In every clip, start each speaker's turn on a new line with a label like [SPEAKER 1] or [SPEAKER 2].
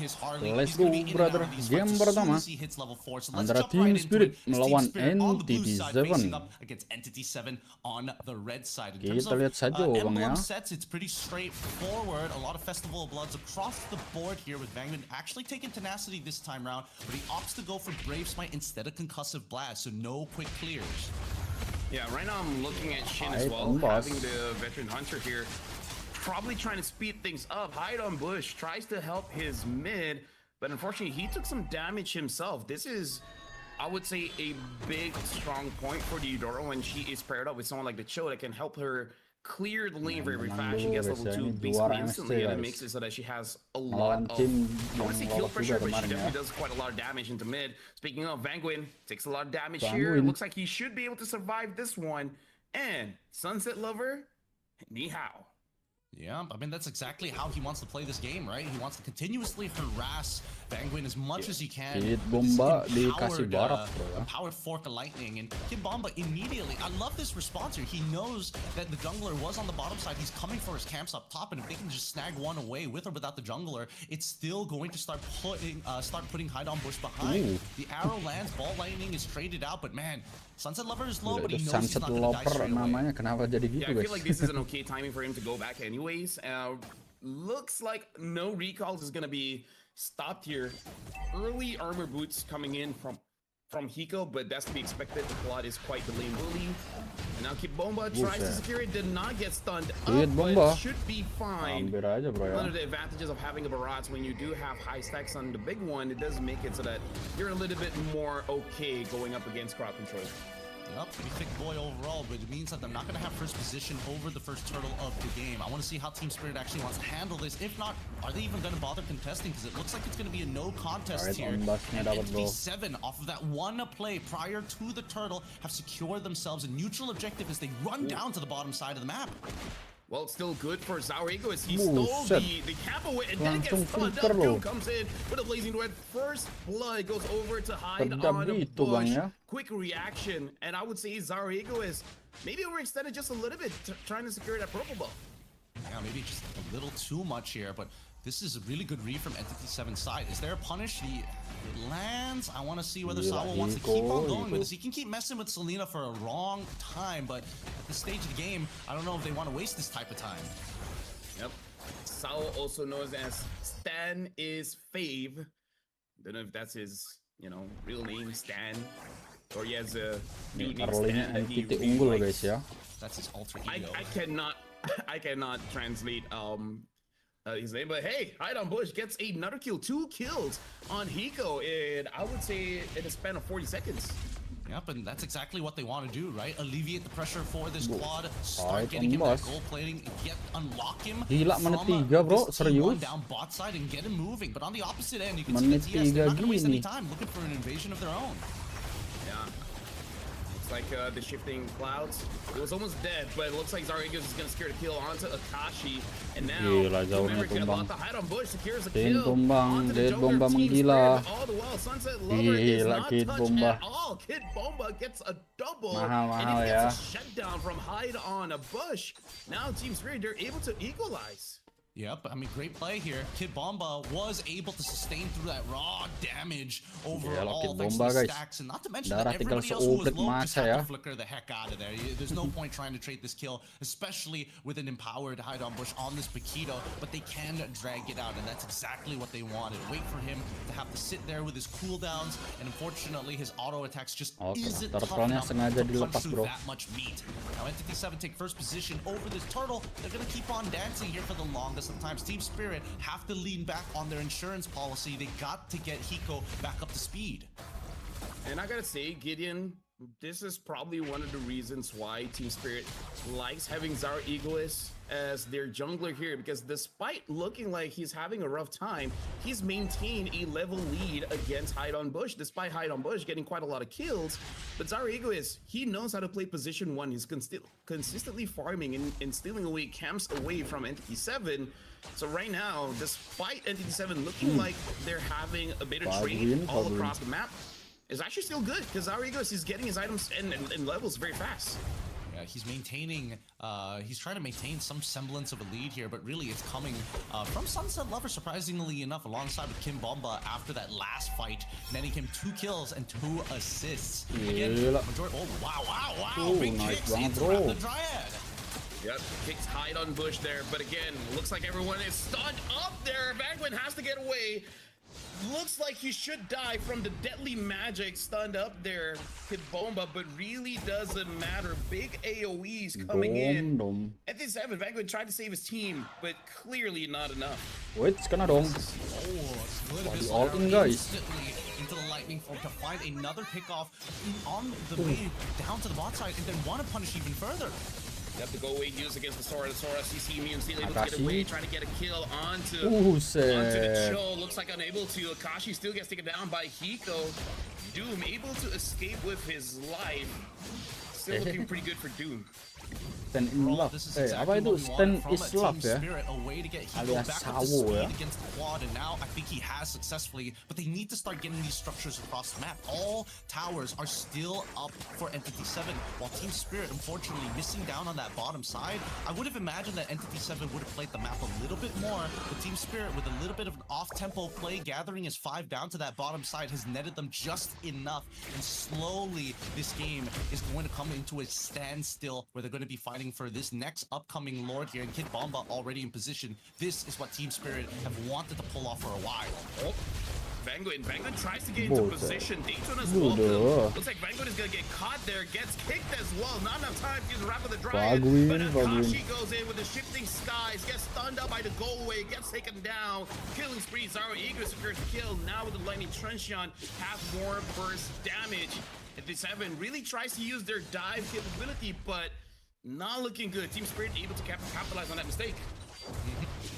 [SPEAKER 1] Let's go brother, game pertama antara Team Spirit melawan ENTITY7. Kita lihat saja bang ya.
[SPEAKER 2] It's pretty straightforward. A lot of Festival of Bloods across the board here with Vangman actually taking Tenacity this time round, but he opts to go for Brave Smite instead of Concussive Blast, so no quick clears.
[SPEAKER 3] Yeah, right now I'm looking at Shin as well, having the veteran hunter here, probably trying to speed things up. Hide on Bush, tries to help his mid, but unfortunately he took some damage himself. This is, I would say, a big strong point for the Aurora when she is paired up with someone like the Cho that can help her clear the lane very fast. She gets level 2 basically instantly, and it makes it so that she has a lot of, I want to say kill pressure, but she definitely does quite a lot of damage into mid. Speaking of, Vangwin takes a lot of damage here. It looks like he should be able to survive this one. And Sunset Lover, ni hao.
[SPEAKER 2] Yeah, I mean, that's exactly how he wants to play this game, right? He wants to continuously harass Vangwin as much as he can.
[SPEAKER 1] Kid Bomba dikasih barak, bro.
[SPEAKER 2] Powered Fork of Lightning, and Kid Bomba immediately, I love this response here. He knows that the jungler was on the bottom side. He's coming for his camps up top, and if they can just snag one away with or without the jungler, it's still going to start putting Hide on Bush behind. The arrow lands, Ball Lightning is traded out, but man, Sunset Lover is low, but he knows he's not going to die straight away.
[SPEAKER 1] Kenapa jadi gitu,
[SPEAKER 3] I feel like this is an okay timing for him to go back anyways. Looks like no recalls is going to be stopped here. Early armor boots coming in from Hiko, but that's to be expected. The plot is quite delayed and bully. And now Kid Bomba tries to secure it, did not get stunned up, but should be fine. One of the advantages of having a Barrage when you do have high stacks on the big one, it does make it so that you're a little bit more okay going up against crowd control.
[SPEAKER 2] Yep, pretty thick boy overall, but it means that they're not going to have first position over the first turtle of the game. I want to see how Team Spirit actually wants to handle this. If not, are they even going to bother contesting? Because it looks like it's going to be a no contest here. And ENTITY7, off of that one play prior to the turtle, have secured themselves a neutral objective as they run down to the bottom side of the map.
[SPEAKER 3] Well, it's still good for Zaurigo as he stole the cap away and then gets stunned up. Rune comes in with a blazing red. First blood goes over to Hide on a Bush. Quick reaction, and I would say Zaurigo is maybe overextended just a little bit, trying to secure that purple buff.
[SPEAKER 2] Yeah, maybe just a little too much here, but this is a really good read from ENTITY7's side. Is there a punish? It lands. I want to see whether Sawa wants to keep on going with this. He can keep messing with Selena for a long time, but at this stage of the game, I don't know if they want to waste this type of time.
[SPEAKER 3] Yep. Sawa, also known as Stan is Fave. Don't know if that's his, real name, Stan, or he has a new name, Stan, that he really likes.
[SPEAKER 2] That's his alter ego.
[SPEAKER 3] I cannot translate his name, but hey, Hide on Bush gets another kill, 2 kills on Hiko, and I would say in a span of 40 seconds.
[SPEAKER 2] Yep, and that's exactly what they want to do, right? Alleviate the pressure for this quad, start getting him that gold plating, unlock him from down bot side and get him moving. But on the opposite end, you can see that TS, they're not going to waste any time looking for an invasion of their own.
[SPEAKER 3] Yeah. Like the shifting clouds. It was almost dead, but it looks like Zaurigo is going to secure the kill onto Akashi. And now, remember, the Hide on Bush secures a kill onto the jungler team. All the while, Sunset Lover is not touched at all. Kid Bomba gets a double, and he gets a shutdown from Hide on a Bush. Now, Team Spirit, they're able to equalize.
[SPEAKER 2] Yep, I mean, great play here. Kid Bomba was able to sustain through that raw damage overall thanks to the stacks, and not to mention that everybody else who was low just had to flicker the heck out of there. There's no point trying to trade this kill, especially with an empowered Hide on Bush on this Bushido, but they can drag it out, and that's exactly what they wanted. Wait for him to have to sit there with his cooldowns, and unfortunately his auto attacks just isn't tough enough to punch through that much meat. Now ENTITY7 take first position over this turtle. They're going to keep on dancing here for the longest. Sometimes Team Spirit have to lean back on their insurance policy. They got to get Hiko back up to speed.
[SPEAKER 3] And I gotta say, Gideon, this is probably one of the reasons why Team Spirit likes having Zaurigo as their jungler here, because despite looking like he's having a rough time, he's maintained a level lead against Hide on Bush, despite Hide on Bush getting quite a lot of kills. But Zaurigo he knows how to play position 1. He's consistently farming and stealing away camps away from ENTITY7. So right now, despite ENTITY7 looking like they're having a better trade all across the map, is actually still good, because Zaurigo is getting his items and levels very fast.
[SPEAKER 2] Yeah, he's maintaining, he's trying to maintain some semblance of a lead here, but really it's coming from Sunset Lover, surprisingly enough, alongside with Kim Bomba after that last fight, netting him 2 kills and 2 assists. Again, oh, wow. Big
[SPEAKER 1] nice
[SPEAKER 2] kicks
[SPEAKER 1] round,
[SPEAKER 2] into
[SPEAKER 1] bro.
[SPEAKER 2] the Dryad.
[SPEAKER 3] Yep, kicks hide on Bush there, but again, looks like everyone is stunned up there. Vanguin has to get away. Looks like he should die from the deadly magic stunned up there, Kid Bomba, but really doesn't matter. Big AoEs coming in. ENTITY7, Vanguin tried to save his team, but clearly not enough.
[SPEAKER 1] Wait, kena dong. All in, guys.
[SPEAKER 2] Into the lightning form to find another pickoff on the way down to the bot side, and then want to punish even further.
[SPEAKER 3] You have to go away use against the Sora. The Sora CC immune still able to get away, trying to get a kill onto the Cho. Looks like unable to. Akashi still gets taken down by Hiko. Doom able to escape with his life. Still looking pretty good for Doom.
[SPEAKER 1] Stand in love. Apa itu stand is love ya? Alias sawo ya.
[SPEAKER 2] Against the quad, and now I think he has successfully, but they need to start getting these structures across the map. All towers are still up for ENTITY7, while Team Spirit unfortunately missing down on that bottom side. I would have imagined that ENTITY7 would have played the map a little bit more, but Team Spirit with a little bit of an off-tempo play, gathering his 5 down to that bottom side, has netted them just enough, and slowly this game is going to come into a standstill where they're going to be fighting for this next upcoming Lord here, and Kid Bomba already in position. This is what Team Spirit have wanted to pull off for a while. Oh,
[SPEAKER 3] Vanguin tries to get into position. Dayton as well. Looks like Vanguin is gonna get caught there, gets kicked as well. Not enough time to wrap with the Dryad. But Akashi goes in with the shifting skies, gets stunned up by the go away, gets taken down. Killing spree. Zaro eager secures kill. Now with the lightning truncheon, have more burst damage. ENTITY7 really tries to use their dive capability, but not looking good. Team Spirit able to capitalize on that mistake.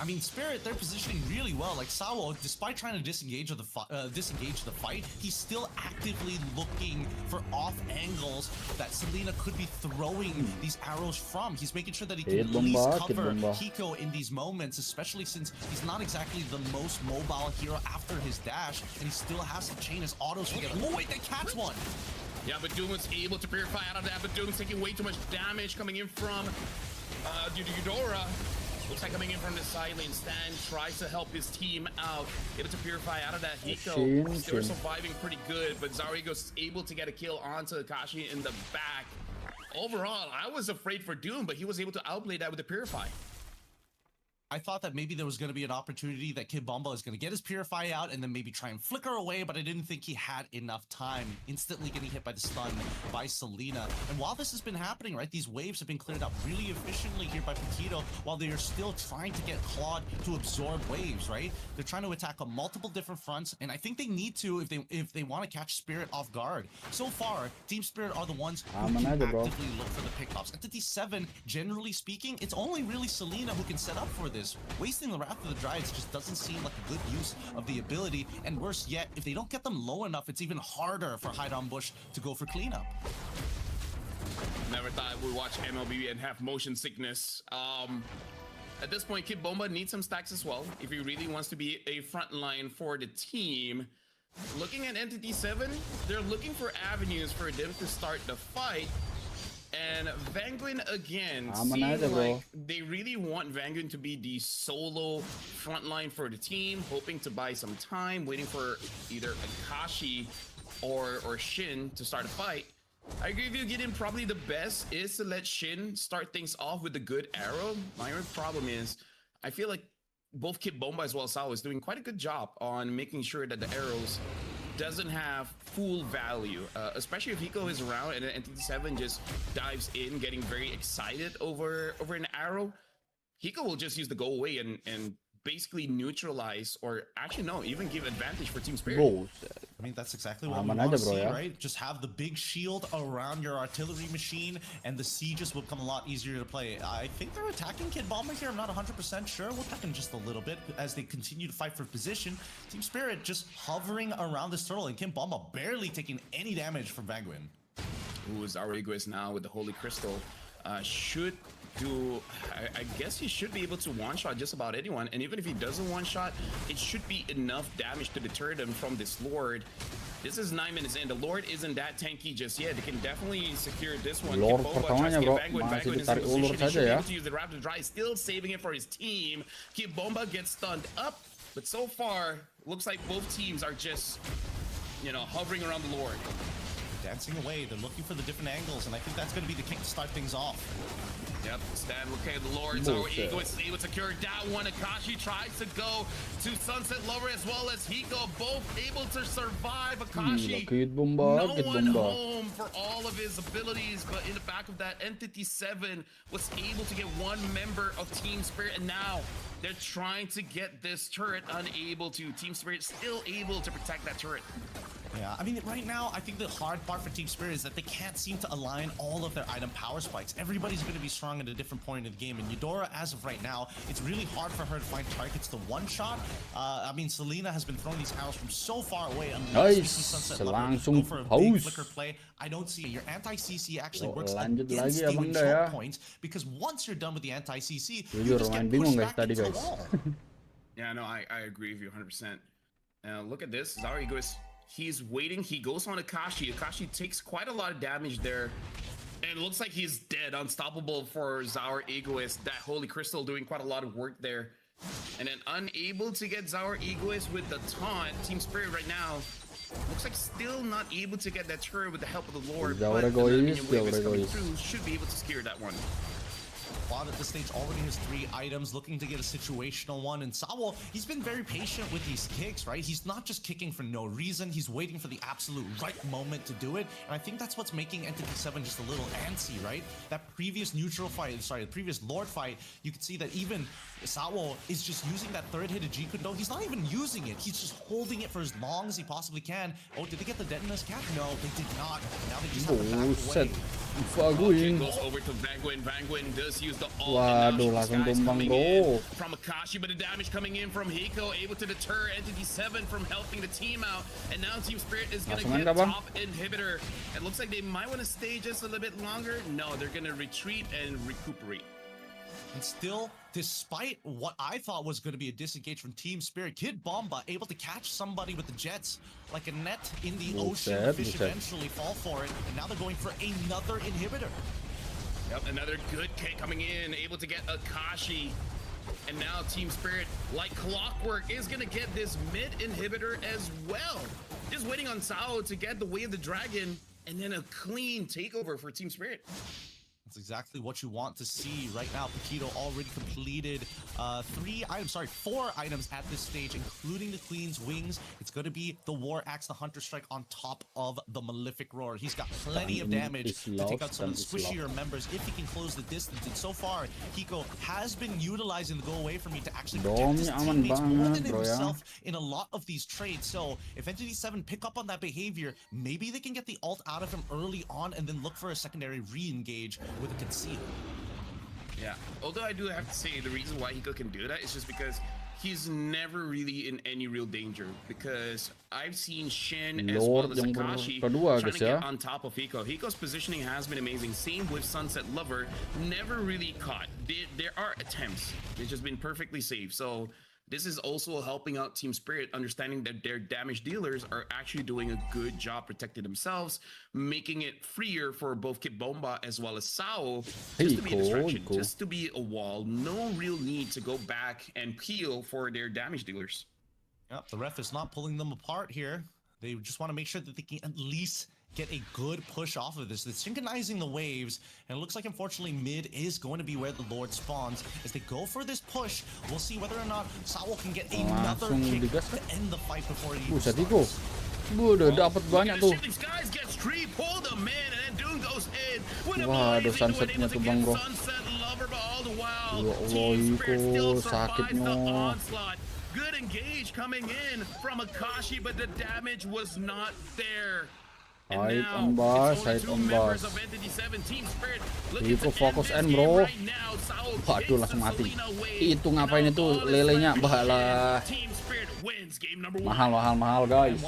[SPEAKER 2] I mean, Spirit, they're positioning really well. Like Sawo, despite trying to disengage the fight, he's still actively looking for off angles that Selena could be throwing these arrows from. He's making sure that he can at least cover Hiko in these moments, especially since he's not exactly the most mobile hero after his dash, and he still has to chain his autos together. Oh wait, that cat's one.
[SPEAKER 3] Yeah, but Doom was able to purify out of that, but Doom's taking way too much damage coming in from Aurora. Looks like coming in from the side lane. Stan tries to help his team out, able to purify out of that. Hiko still surviving pretty good, but Zarigo's able to get a kill onto Akashi in the back. Overall, I was afraid for Doom, but he was able to outplay that with the purify.
[SPEAKER 2] I thought that maybe there was going to be an opportunity that Kid Bomba is going to get his Purify out and then maybe try and flicker away, but I didn't think he had enough time. Instantly getting hit by the stun by Selena. And while this has been happening, right, these waves have been cleared out really efficiently here by Bushido, while they are still trying to get Claude to absorb waves, right? They're trying to attack on multiple different fronts, and I think they need to if they want to catch Spirit off guard. So far, Team Spirit are the ones who can actively look for the pickoffs. ENTITY7, generally speaking, it's only really Selena who can set up for this. Wasting the Wrath of the Dryads just doesn't seem like a good use of the ability, and worse yet, if they don't get them low enough, it's even harder for Hide on Bush to go for cleanup.
[SPEAKER 3] Never thought we'd watch MLB and have motion sickness. At this point, Kid Bomba needs some stacks as well if he really wants to be a front line for the team. Looking at ENTITY7, they're looking for avenues for them to start the fight. And Vanguin again, seems like they really want Vanguin to be the solo frontline for the team, hoping to buy some time, waiting for either Akashi or Shin to start a fight. I agree with you, Gideon, probably the best is to let Shin start things off with a good arrow. My only problem is, I feel like both Kid Bomba as well as Sao is doing quite a good job on making sure that the arrows doesn't have full value, especially if Hiko is around and ENTITY7 just dives in, getting very excited over an arrow. Hiko will just use the go away and basically neutralize, or actually no, even give advantage for Team Spirit.
[SPEAKER 2] I mean, that's exactly what we want to see, right? Just have the big shield around your artillery machine, and the sieges will become a lot easier to play. I think they're attacking Kid Bomba here. I'm not 100% sure. We'll attack him just a little bit as they continue to fight for position. Team Spirit just hovering around this turtle, and Kid Bomba barely taking any damage from Vanguin.
[SPEAKER 3] Ooh, Zarigo is now with the Holy Crystal. Should do, I guess he should be able to one-shot just about anyone, and even if he doesn't one-shot, it should be enough damage to deter them from this Lord. This is 9 minutes in. The Lord isn't that tanky just yet. They can definitely secure this one.
[SPEAKER 1] Lord pertamanya bro, masih ditarik ulur saja ya.
[SPEAKER 3] Still saving it for his team. Kibomba gets stunned up, but so far looks like both teams are just, you know, hovering around the Lord.
[SPEAKER 2] Dancing away, they're looking for the different angles, and I think that's going to be the kick to start things off.
[SPEAKER 3] Yep, Stan, okay, the Lords are able to secure that one. Akashi tries to go to Sunset Lover as well as Hiko, both able to survive. Akashi, no one home for all of his abilities, but in the back of that, Entity7 was able to get one member of Team Spirit, and now they're trying to get this turret, unable to. Team Spirit still able to protect that turret.
[SPEAKER 2] Yeah, I mean, right now, I think the hard part for Team Spirit is that they can't seem to align all of their item power spikes. Everybody's going to be strong at a different point in the game, and Eudora, as of right now, it's really hard for her to find targets to one-shot. I mean, Selena has been throwing these arrows from so far away. Unless we see Sunset Lover go for a big flicker play, I don't see it. Your anti-CC actually works against you in choke points, because once you're done with the anti-CC, you just get pushed back into the wall.
[SPEAKER 3] Yeah, no, I agree with you 100%. Look at this. Zauri goes... He's waiting. He goes on Akashi. Akashi takes quite a lot of damage there. And it looks like he's dead. Unstoppable for Zaur Egoist. That Holy Crystal doing quite a lot of work there. And then unable to get Zaur Egoist with the taunt. Team Spirit right now looks like still not able to get that turret with the help of the Lord. But the minion wave is coming through. Should be able to secure that one.
[SPEAKER 2] Quad at this stage already has 3 items, looking to get a situational one. And Sawo, he's been very patient with these kicks, right? He's not just kicking for no reason. He's waiting for the absolute right moment to do it. And I think that's what's making Entity7 just a little antsy, right? That previous neutral fight, the previous Lord fight, you can see that even Sawo is just using that third hit of Jikundo. He's not even using it. He's just holding it for as long as he possibly can. Oh, did they get the detonus cap? No, they did not. Now they just have to back away.
[SPEAKER 3] Okay, goes over to Vanguin. Vanguin does use the ult.
[SPEAKER 1] Waduh, langsung tumbang bro.
[SPEAKER 3] From Akashi, but the damage coming in from Hiko, able to deter Entity7 from helping the team out. And now Team Spirit is going to get top inhibitor. It looks like they might want to stay just a little bit longer. No, they're going to retreat and recuperate.
[SPEAKER 2] And still, despite what I thought was going to be a disengage from Team Spirit, Kid Bomba able to catch somebody with the jets like a net in the ocean. The fish eventually fall for it, and now they're going for another inhibitor.
[SPEAKER 3] Yep, another good kick coming in, able to get Akashi. And now Team Spirit, like clockwork, is going to get this mid inhibitor as well. Just waiting on Sao to get the Way of the Dragon, and then a clean takeover for Team Spirit.
[SPEAKER 2] That's exactly what you want to see right now. Bushido already completed 4 items at this stage, including the Queen's Wings. It's going to be the War Axe, the Hunter Strike on top of the Malefic Roar. He's got plenty of damage to take out some of the squishier members if he can close the distance. And so far, Hiko has been utilizing the go away from me to actually protect his teammates more than himself in a lot of these trades. So if Entity7 pick up on that behavior, maybe they can get the ult out of him early on and then look for a secondary re-engage with a conceal.
[SPEAKER 3] Yeah, although I do have to say the reason why Hiko can do that is just because he's never really in any real danger, because I've seen Shin as well as Akashi trying to get on top of Hiko. Hiko's positioning has been amazing. Same with Sunset Lover, never really caught. There are attempts, it's just been perfectly safe. So this is also helping out Team Spirit, understanding that their damage dealers are actually doing a good job protecting themselves, making it freer for both Kid Bomba as well as Sao just to be a distraction, just to be a wall. No real need to go back and peel for their damage dealers.
[SPEAKER 2] Yep, the ref is not pulling them apart here. They just want to make sure that they can at least get a good push off of this. They're synchronizing the waves, and it looks like unfortunately mid is going to be where the Lord spawns. As they go for this push, we'll see whether or not Sawo can get another kick to end the fight before he
[SPEAKER 1] starts. Udah dapat banyak tuh. Waduh, sunsetnya tuh bang bro. Ya Allah, Iko sakitnya.
[SPEAKER 3] Good engage coming in from Akashi, but the damage was not there.
[SPEAKER 1] Side on bus, side on bus. Itu fokus end bro. Waduh, langsung mati. Itu ngapain itu lelenya, bahala. Mahal guys.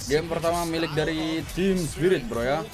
[SPEAKER 1] Game pertama milik dari Team Spirit bro ya.